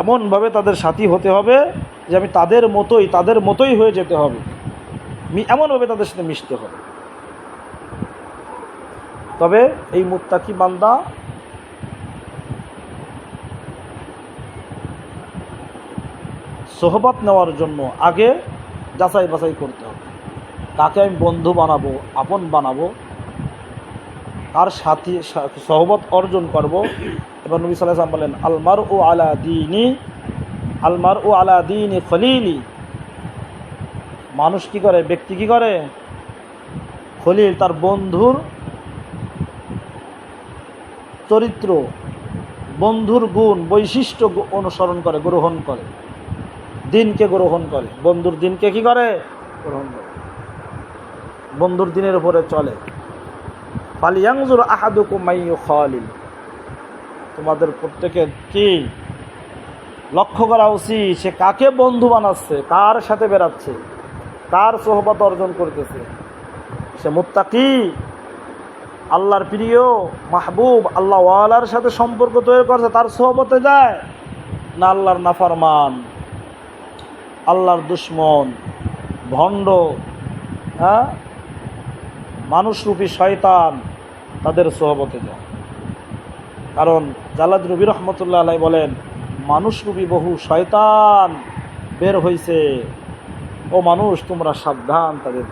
এমনভাবে তাদের সাথী হতে হবে যে আমি তাদের মতোই হয়ে যেতে হবে, এমনভাবে তাদের সাথে মিশতে হবে। তবে এই মুত্তাকি বান্দা সোহবত নেওয়ার জন্য আগে যাচাই বাছাই করতে হবে, কাকে আমি বন্ধু বানাবো, আপন বানাবো, তার সাথী সোহবত অর্জন করব। এবার নবী সাল্লাল্লাহু আলাইহি ওয়াসাল্লাম বলেন আলমারউ আলা দীনি খলিলি। মানুষ কি করে, ব্যক্তি কি করে? খলিল, তার বন্ধুর চরিত্র, বন্ধুর গুণ বৈশিষ্ট্য অনুসরণ করে, গ্রহণ করে, দিনকে গ্রহণ করে। বন্ধুর দিনকে কি করে? গ্রহণ করে, বন্ধুর দিনের উপরে চলে। ফালিয়ানজুর আহাদুকুম মাইয়ু খালিল, তোমাদের প্রত্যেকের কি লক্ষ্য করা উচিত সে কাকে বন্ধু বানাচ্ছে, কার সাথে বেড়াচ্ছে, কার সোহবত অর্জন করতেছে। সে মুত্তাকি, আল্লাহর প্রিয় মাহবুব, আল্লাহ ওয়ালার সাথে সম্পর্ক তৈরি করছে, তার সোহবতে যায়, না আল্লাহর নাফরমান, আল্লাহর দুশ্মন, ভণ্ড, মানুষরূপী শয়তান, তাদের সোহবতে যায়। কারণ জালাদ নবী রহমতুল্লাহ আলাইহি বলেন, মানুষরূপী বহু শয়তান বের হইছে, ও মানুষ তোমরা সাবধান তাদের।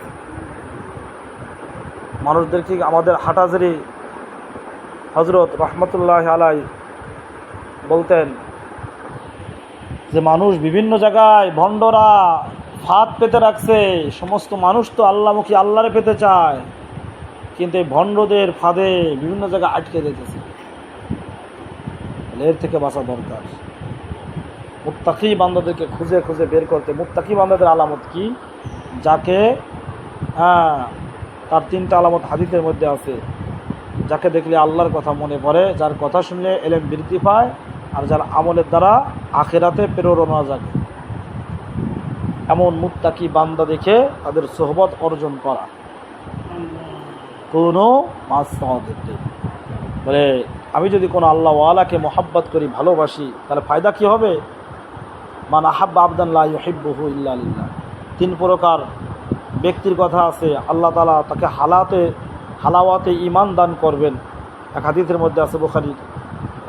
মানুষদেরকে আমাদের হাটাজারি হজরত রহমতুল্লাহ আলাই বলতেন যে মানুষ বিভিন্ন জায়গায় ভণ্ডরা ফাঁদ পেতে রাখছে, সমস্ত মানুষ তো আল্লাহমুখী, আল্লাহরে পেতে চায়, কিন্তু এই ভণ্ডদের ফাঁদে বিভিন্ন জায়গায় আটকে যেতেছে। এর থেকে বাঁচা দরকার। মুত্তাকি বান্দাদেরকে খুঁজে খুঁজে বের করতে। মুত্তাকি বান্দাদের আলামত কি? যাকে তার 3টা আলামত হাদিসের মধ্যে আছে। যাকে দেখলে আল্লাহর কথা মনে পড়ে, যার কথা শুনলে ইলম বৃদ্ধি পায়, আর যার আমলের দ্বারা আখিরাতে প্রেরণা জাগে, এমন মুত্তাকি বান্দা দেখে তাদের সোহবত অর্জন করা। কোনো বলে আমি যদি কোনো আল্লাহ ওয়ালাকে মোহাব্বত করি, ভালোবাসি, তাহলে ফায়দা কি হবে? মান আহাব্বা আবদান লা ইউহিব্বুহু ইল্লা লিল্লাহ। 3 প্রকার ব্যক্তির কথা আছে, আল্লাহ তাআলা তাকে হালাওয়াতে ঈমান দান করবেন। এক হাদিসের মধ্যে আছে বুখারীর।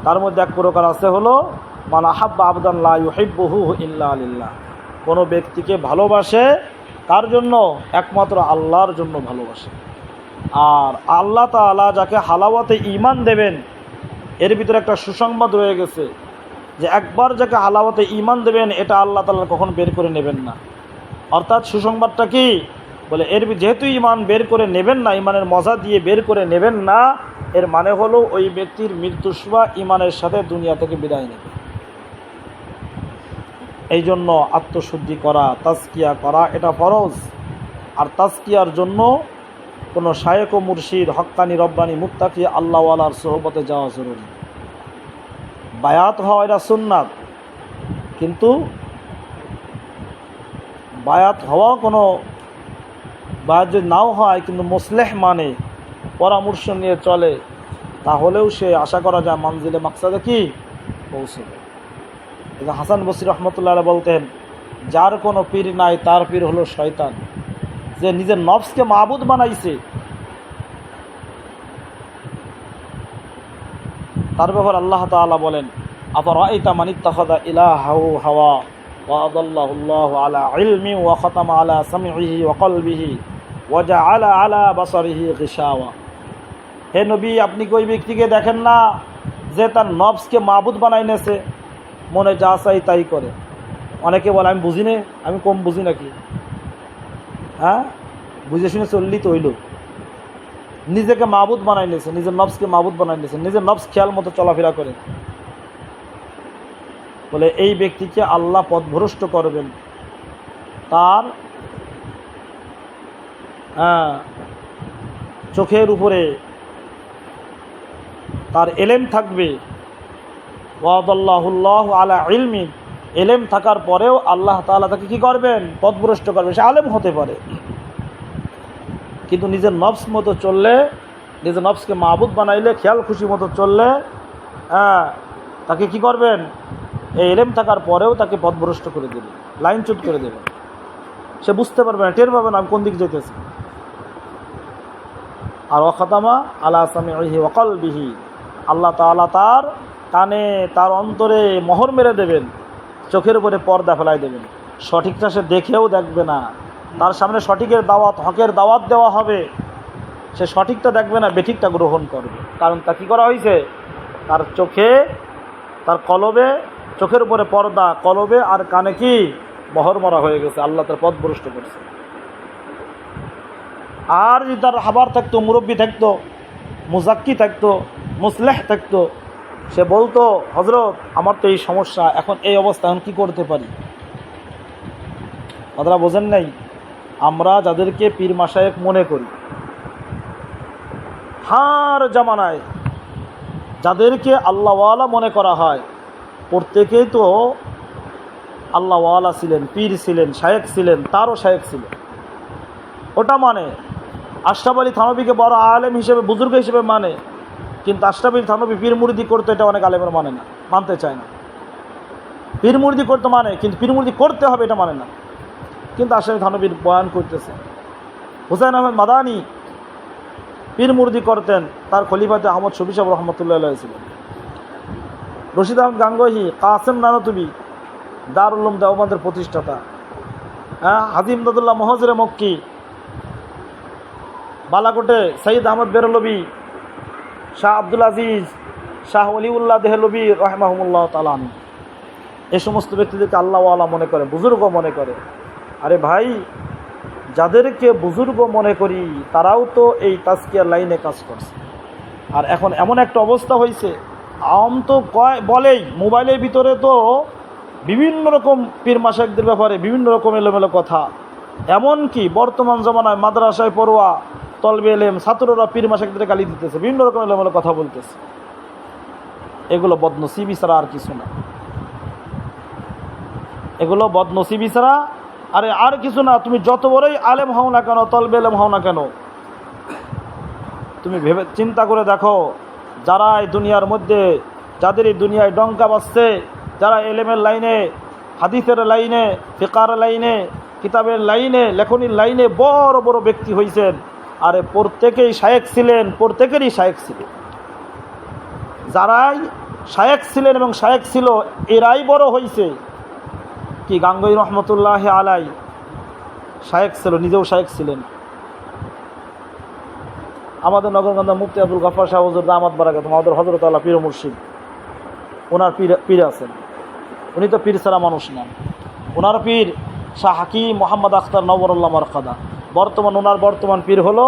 তার মধ্যে এক প্রকার আছে হলো মান আহাব্বা আবদান লা ইউহিব্বুহু ইল্লা লিল্লাহ। কোনো ব্যক্তিকে ভালোবাসে তার জন্য, একমাত্র আল্লাহর জন্য ভালোবাসে। আর আল্লাহ তাআলা যাকে হালাওয়াতে ঈমান দেবেন, এর ভিতরে একটা সুসংবাদ রয়ে গেছে যে একবার যাকে হালাওয়াতে ঈমান দেবেন, এটা আল্লাহ তাআলা কখনো বের করে নেবেন না। অর্থাৎ সুসংবাদটা কি? বলে এর যেহেতু ঈমান বের করে নেবেন না, ঈমানের মজা দিয়ে বের করে নেবেন না, এর মানে হলো ওই ব্যক্তির মৃত্যুর সময় ঈমানের সাথে দুনিয়া থেকে বিদায় নেবে। এই জন্য আত্মশুদ্ধি করা, তাজকিয়া করা এটা ফরজ। আর তাজকিয়ার জন্য কোনো শায়েখ ও মুর্শিদ, হক্কানি, রব্বানি, মুত্তাকি আল্লাহওয়ালার সোহবতে যাওয়া জরুরি। বায়াত হওয়া এটা সুন্নাত, কিন্তু বায়াত হওয়া কোনো বায়াত যদি নাও হয়, কিন্তু মুসলেহ মানে পরামর্শ নিয়ে চলে, তাহলেও সে আশা করা যায় মানজিলে মাকসাদে কি পৌঁছবে। হাসান বসরি রহমতুল্লাহ বলতেন, যার কোনো পীর নাই তার পীর হলো শয়তান। যে নিজের নফসকে মাবুদ বানাইছে, তার ব্যাপারে আল্লাহ তাআলা বলেন, আফারাআইতা মান ইত্তাখাযা ইলাহাহু হাওয়া ওয়া আদাল্লাহু আল্লাহু আলা ইলমি ওয়া খাতামা আলা সামইহি ওয়া কলবিহি ওয়া জাআলা আলা বাসারিহি গিশাওয়া। হে নবী, আপনি কি ওই ব্যক্তিকে দেখেন না যে তার নফসকে মাবুদ বানাই নেছে, মনে যা চাই তাই করে? অনেকে বলে আমি বুঝি না, আমি কম বুঝি নাকি? হ্যাঁ, বুঝে শুনে চললি তো হইল। নিজেকে মাবুদ বানাই নিয়েছে, নিজের নফসকে মাবুদ বানাই নিয়েছে, নিজের নফস খেয়াল মতো চলাফেরা করে। বলে এই ব্যক্তিকে আল্লাহ পথভ্রষ্ট করবেন। তার চোখের উপরে তার এলেম থাকবে, ওয়াদাল্লাহুল্লাহু আলা ইলমি, এলেম থাকার পরেও আল্লাহ তাআলা তাকে কি করবেন? পথভ্রষ্ট করবেন। সে আলেম হতে পারে, কিন্তু নিজের নফস মতো চললে, নিজের নফসকে মাবুদ বানাইলে, খেয়াল খুশি মতো চললে তাকে কি করবেন? এই এলেম থাকার পরেও তাকে পথভ্রষ্ট করে দেবেন, লাইনচ্যুত করে দেবেন। সে বুঝতে পারবে না, টের পাবে না আমি কোন দিক যেতেছি। আর ওয়াখাতামা আলা সামিহি ওয়া কলবিহি, আল্লাহ তাআলা তার কানে, তার অন্তরে মোহর মেরে দেবেন, চোখের উপরে পর্দা ফেলাই দেবেন। সঠিকটা সে দেখেও দেখবে না। তার সামনে সঠিকের দাওয়াত, হকের দাওয়াত দেওয়া হবে, সে সঠিকটা দেখবে না, বেঠিকটা গ্রহণ করবে। কারণ তা কী করা হয়েছে? তার চোখে, তার কলবে, চোখের উপরে পর্দা, কলবে আর কানে কি মোহর মারা হয়ে গেছে। আল্লাহ তার পথভ্রষ্ট করছে। আর যদি তার হাবার থাকতো, মুরব্বী থাকতো, মুজাক্কি থাকতো, মুসলেহ থাকতো, সে বলতো হযরত আমার তো এই সমস্যা, এখন এই অবস্থা, এখন কী করতে পারি? আপনারা বোঝেন নাই? আমরা যাদেরকে পীর মাশায়েখ মনে করি, হার জামানায় যাদেরকে আল্লাহওয়ালা মনে করা হয়, প্রত্যেকেই তো আল্লাহওয়ালা ছিলেন, পীর ছিলেন, শায়েখ ছিলেন, তারও শায়েখ ছিলেন। ওটা মানে আশরাফ আলী থানভীকে বড় আলেম হিসেবে, বুজুর্গ হিসেবে মানে, কিন্তু আশরাফ আলী থানভী পীর মুরিদি করতে, এটা অনেক আলেমের মানে না, মানতে চায় না। পীর মুরিদি করতে মানে, কিন্তু পীর মুরিদি করতে হবে এটা মানে না। কিন্তু আশরাফ থানভীর বয়ান করতেছে। হুসাইন আহমেদ মাদানী পীর মুরিদি করতেন, তার খলিফাতে আহমদ শফি সাহেব রহমতুল্লাহ আলাইহি ছিলেন। রশিদ আহমদ গাঙ্গোহী, কাসেম নানতুবি, দারুল উলুম দেওবন্দের প্রতিষ্ঠাতা, হাজী ইমদাদুল্লাহ মুহাজিরে মক্কি, বালাকোটে সৈয়দ আহমদ বেরলভী, শাহ আব্দুল আজিজ, শাহ ওলিউল্লাহ দেহলভী রাহমাহুমুল্লাহ তাআলা, এই সমস্ত ব্যক্তিদেরকে আল্লাহওয়ালা মনে করে, বুজুর্গ মনে করে। আরে ভাই, যাদেরকে বুজুর্গ মনে করি তারাও তো এই তাজকিয়ার লাইনে কাজ করছে। আর এখন এমন একটা অবস্থা হয়েছে, আম তো বলেই, মোবাইলের ভিতরে তো বিভিন্ন রকম পীর মাশায়েখদের ব্যাপারে বিভিন্ন রকম এলোমেলো কথা। এমনকি বর্তমান জমানায় মাদ্রাসায় পড়ুয়া তলবে এলেম ছাত্ররা পীর মাশায়েখদের গালি দিতেছে, বিভিন্ন রকম এলোমেলো কথা বলতেছে। এগুলো বদনসিবি ছাড়া আর কিছু না, এগুলো বদনসিবি ছাড়া আরে আর কিছু না। তুমি যত বড়ই আলেম হও না কেন, তলবে এলেম হও না কেন, তুমি ভেবে চিন্তা করে দেখো, যারা এই দুনিয়ার মধ্যে, যাদের এই দুনিয়ায় ডঙ্কা বাজছে, যারা এলেমের লাইনে, হাদিসের লাইনে, ফিকার লাইনে, কিতাবের লাইনে, লেখনির লাইনে বড় বড় ব্যক্তি হয়েছেন, আরে প্রত্যেকেই শায়েখ ছিলেন, প্রত্যেকেরই শায়েখ ছিলেন। যারাই শায়েখ ছিলেন এবং শায়েখ ছিল, এরাই বড় হয়েছে। কি গাঙ্গুহি রহমতুল্লাহ আলাই শায়েখ ছিল, নিজেও শায়েখ ছিলেন। আমাদের নগরগঞ্জের মুফতি আব্দুল গফফার শাহ হুজুর দামাত বারাকাতুহু, আমাদের হযরত আল্লাহ পীর মুর্শিদ, ওনার পীর আছেন। উনি তো পীর ছাড়া মানুষ না। ওনার পীর শাহ হাকিম মোহাম্মদ আখতার নওয়ারুল্লাহ মারকাদা। ওনার বর্তমান পীর হলো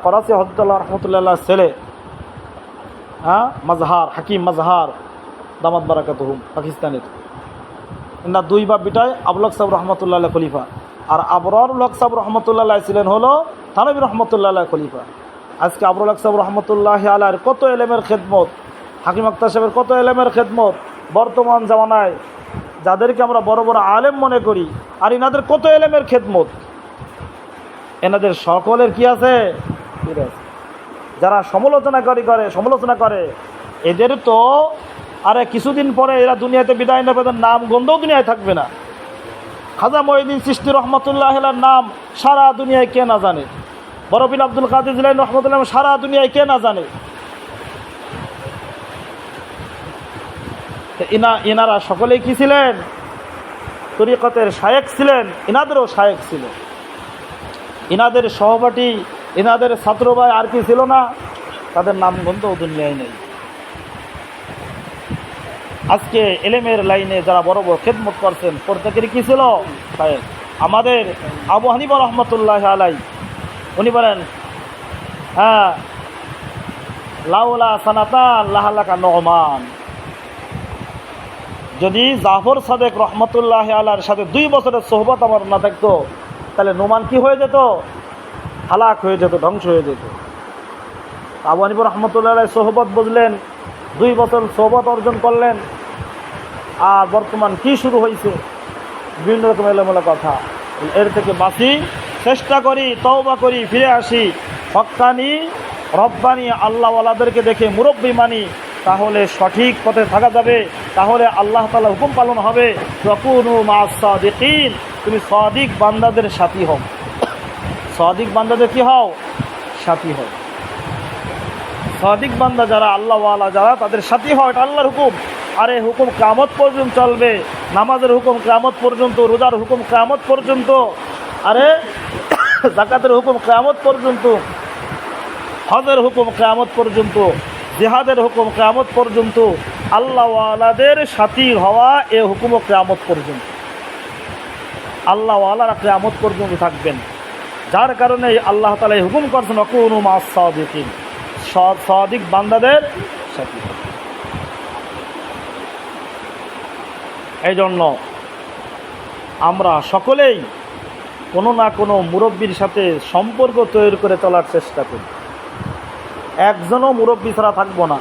করাচি হযরত আল্লাহ রহমতুল্লাহ ছেলে, মাজহার, হাকিম মাজহার দামাত বারাকাতুহু, পাকিস্তানের। না দুই বাপ বিটায় আবুল হক সাহেব রহমতুল্লাহ খলিফা, আর আবরারুল হক সাহেব রহমতুল্লাহ ছিলেন হলো থানভী রহমতুল্লাহ খলিফা। আজকে আবরুল হক সাহেব রহমতুল্লাহ আলাইহির কত এলেমের খেদমত, হাকিম আক্তার সাহেবের কত এলেমের খেদমত, বর্তমান জামানায় যাদেরকে আমরা বড় বড় আলেম মনে করি, আর এনাদের কত এলেমের খেদমত, এনাদের সকলের কি আছে? যারা সমালোচনা করে এদের তো আরে কিছুদিন পরে এরা দুনিয়াতে বিদায় নেবে, নাম গন্ধও দুনিয়ায় থাকবে না। খাজা মঈনুদ্দিন চিশতি রহমতুল্লাহ আলাইহির নাম সারা দুনিয়ায় কে না জানে, বড় পীর আব্দুল কাদের জিলানী রহমতুল্লাহ সারা দুনিয়ায় কে না জানে। ইনারা সকলেই কি ছিলেন? তরিকতের শায়েখ ছিলেন। ইনাদেরও শায়েখ ছিল, ইনাদের সহপাঠী, ইনাদের ছাত্র ভাই আর কি ছিল না? তাদের নামগন্ধও দুনিয়ায় নেই। আজকে এলেমের লাইনে যারা বড় বড় খেদমত করছেন প্রত্যেকেরই কী ছিল? আমাদের আবু হানিফা রহমতুল্লাহ আলাই উনি বলেন, হ্যাঁ, লাউলা সানাতান লাহালাকা নুমান, যদি জাফর সাদেক রহমতুল্লাহ আলার সাথে 2 বছরের সোহবত আমার না থাকতো, তাহলে নুমান কি হয়ে যেত? হালাক হয়ে যেত, ধ্বংস হয়ে যেত। আবু হানিফা রহমতুল্লাহ আলাই সোহবত বুঝলেন, 2 বছর সোহবত অর্জন করলেন, আর বর্তমান কি শুরু হয়েছে? বিভিন্ন রকম এলোমেলো কথা। এর থেকে বাঁচি, চেষ্টা করি, তওবা করি, ফিরে আসি, হক্কানি রব্বানি আল্লাহওয়ালাদেরকে দেখে মুরব্বি মানি, তাহলে সঠিক পথে থাকা যাবে, তাহলে আল্লাহ তাআলা হুকুম পালন হবে। ওয়াকুনু মা'আস সাদিকিন, তুমি সাদিক বান্দাদের সাথী হও। সাদিক বান্দাদের কি হও? সাথী হও। সাদিক বান্দা যারা, আল্লাহওয়ালা যারা, তাদের সাথী হও, এটা আল্লাহর হুকুম। আর এই হুকুম কিয়ামত পর্যন্ত চলবে। নামাজের হুকুম কিয়ামত পর্যন্ত, রোজার হুকুম কিয়ামত পর্যন্ত, আরে যাকাতের হুকুম কিয়ামত পর্যন্ত, হজের হুকুম কিয়ামত পর্যন্ত, জিহাদের হুকুম কিয়ামত পর্যন্ত, আল্লাহওয়ালাদের সাথী হওয়া এ হুকুমও কিয়ামত পর্যন্ত। আল্লাহওয়ালারা কিয়ামত পর্যন্ত থাকবেন, যার কারণে আল্লাহ তাআলা এই হুকুম করছেন ওয়াকুনু মা'আস সাদিকিন, সাদিক বান্দাদের সাথী। এই জন্য আমরা সকলেই কোনো না কোনো মুরব্বির সাথে সম্পর্ক তৈরি করে চলার চেষ্টা করি। একজনও মুরব্বি ছাড়া থাকবো না।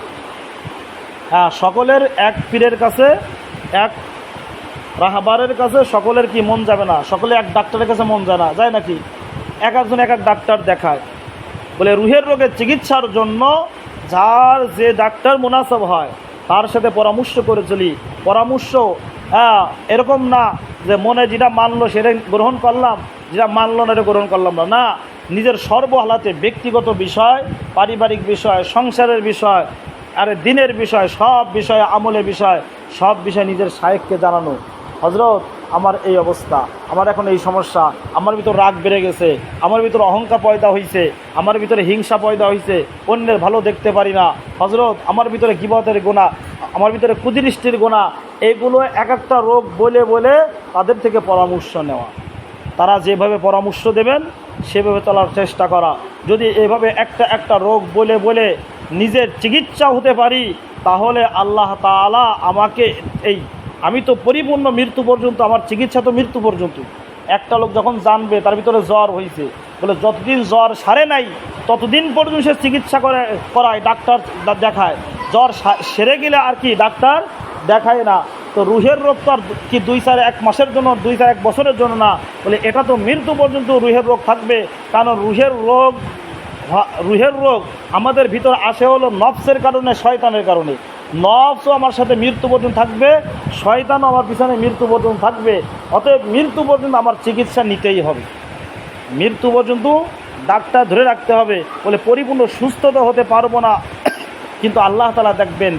হ্যাঁ, সকলের এক পীরের কাছে, এক রাহবারের কাছে সকলের কি মন যাবে না? সকলে এক ডাক্তারের কাছে মন যায় না, যায় নাকি? একজন এক ডাক্তার দেখায়। বলে রুহের রোগের চিকিৎসার জন্য যার যে ডাক্তার মুনাসব হয় তার সাথে পরামর্শ করে চলি। পরামর্শ এরকম না যে মনে যেটা মানলো সেটা গ্রহণ করলাম, যেটা মানলো না এটা গ্রহণ করলাম না। না, নিজের সর্বহালাতে ব্যক্তিগত বিষয়, পারিবারিক বিষয়, সংসারের বিষয়, আর দিনের বিষয়, সব বিষয়, আমলের বিষয়, সব বিষয় নিজের শায়েখকে জানানো। হযরত, আমার এই অবস্থা, আমার এখন এই সমস্যা, আমার ভিতর রাগ বেড়ে গেছে, আমার ভিতর অহংকার পয়দা হয়েছে, আমার ভিতরে হিংসা পয়দা হয়েছে, অন্যের ভালো দেখতে পারি না। হযরত, আমার ভিতরে গীবতের গুনাহ, আমার ভিতরে কুদৃষ্টির গুনাহ, এইগুলো এক একটা রোগ বলে বলে তাদের থেকে পরামর্শ নেওয়া। তারা যেভাবে পরামর্শ দেবেন সেভাবে চলার চেষ্টা করা। যদি এভাবে একটা একটা রোগ বলে বলে নিজের চিকিৎসা হতে পারি, তাহলে আল্লাহ তাআলা আমাকে আমি তো পরিপূর্ণ মৃত্যু পর্যন্ত, আমার চিকিৎসা তো মৃত্যু পর্যন্ত। একটা লোক যখন জানবে তার ভিতরে জ্বর হয়েছে, বলে যতদিন জ্বর সারে নাই ততদিন পর্যন্ত সে চিকিৎসা করায়, ডাক্তার দেখায়। জ্বর সেরে গেলে আর কি ডাক্তার দেখায় না। তো রুহের রোগ তো আর কি 2-4-1 মাসের জন্য, 2-4-1 বছরের জন্য না। বলে এটা তো মৃত্যু পর্যন্ত রুহের রোগ থাকবে। কারণ রুহের রোগ আমাদের ভিতর আসে হলো নফসের কারণে, শয়তানের কারণে। নফসও আমার সাথে মৃত্যু পর্যন্ত থাকবে, শয়তানও আমার পিছনে মৃত্যু পর্যন্ত থাকবে। অতএব মৃত্যু পর্যন্ত আমার চিকিৎসা নিতেই হবে, মৃত্যু পর্যন্ত ডাক্তার ধরে রাখতে হবে। বলে পরিপূর্ণ সুস্থতা হতে পারবো না, কিন্তু আল্লাহ তাআলা দেখবেন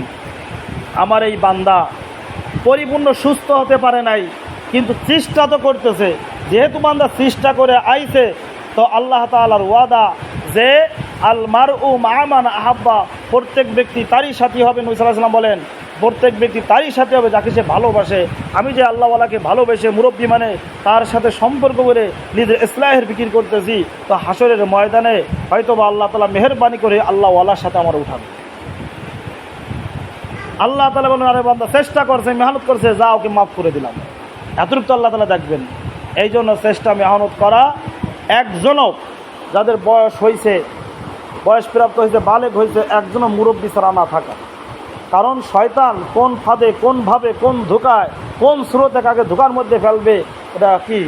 আমার এই বান্দা পরিপূর্ণ সুস্থ হতে পারে নাই, কিন্তু চেষ্টা তো করতেছে। যেহেতু বান্দা চেষ্টা করে আইছে, তো আল্লাহ তাআলার ওয়াদা যে আল মারউ মা মান আহাব্বা, প্রত্যেক ব্যক্তি তারই সাথী হবে। নবী সাল্লাল্লাহু আলাইহি ওয়াসাল্লাম বলেন, প্রত্যেক ব্যক্তি তারই সাথী হবে যাকে সে ভালোবাসে। আমি যে আল্লাহওয়ালাকে ভালোবেসে মুরব্বি মানে তার সাথে সম্পর্ক করে নিজের ইসলাহের ফিকির করতেছি, তো হাসরের ময়দানে হয়তোবা আল্লাহ তাআলা মেহেরবানি করে আল্লাহওয়ালার সাথে আমার উঠাবে। আল্লাহ তাআলা বলেন, আরে বান্দা চেষ্টা করছে, মেহনত করছে, যা ওকে মাফ করে দিলাম। এতটুকু আল্লাহ তাআলা দেখবেন। এই জন্য চেষ্টা মেহনত করা। একজনও যাদের বয়স হয়েছে, বয়স প্রাপ্ত হয়েছে, বালেগ হয়েছে, একজনও মুরব্বি ছাড়া না থাকা। কারণ শয়তান কোন ফাঁদে, কোনভাবে, কোন ধোকায়, কোন স্রোতে কাকে ধোকার মধ্যে ফেলবে, এটা কি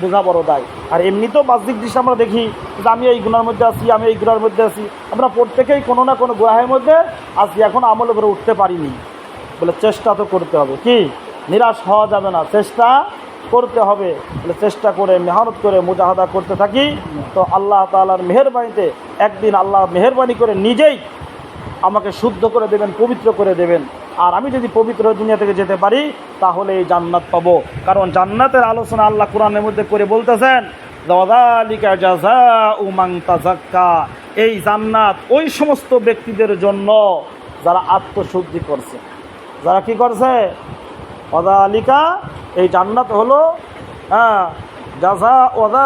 বোঝা বড় দায়। আর এমনিতেও বাহ্যিক দৃশ্যে আমরা দেখি যে আমি এই গুনার মধ্যে আছি, আমি এই গুনার মধ্যে আছি। আমরা প্রত্যেকেই কোনো না কোনো গুনাহের মধ্যে আছি, এখন আমলে করে উঠতে পারিনি। বলে চেষ্টা তো করতে হবে, কি নিরাশ হওয়া যাবে না, চেষ্টা করতে হবে। বলে চেষ্টা করে মেহনত করে মুজাহাদা করতে থাকি, তো আল্লাহ তাআলার মেহেরবানিতে একদিন আল্লাহ মেহেরবানি করে নিজেই আমাকে শুদ্ধ করে দেবেন, পবিত্র করে দেবেন। আর আমি যদি পবিত্র দুনিয়া থেকে যেতে পারি তাহলে এই জান্নাত পাবো। কারণ জান্নাতের আলোচনা আল্লাহ কোরআনের মধ্যে করে বলতেছেন, যাযালিকা জাযাউ মান তাযাক্কা, এই জান্নাত ওই সমস্ত ব্যক্তিদের জন্য যারা আত্মশুদ্ধি করছে, যারা কি করছে, ওয়াযালিকা এই জান্নাত হলো জাযা ওয়াদা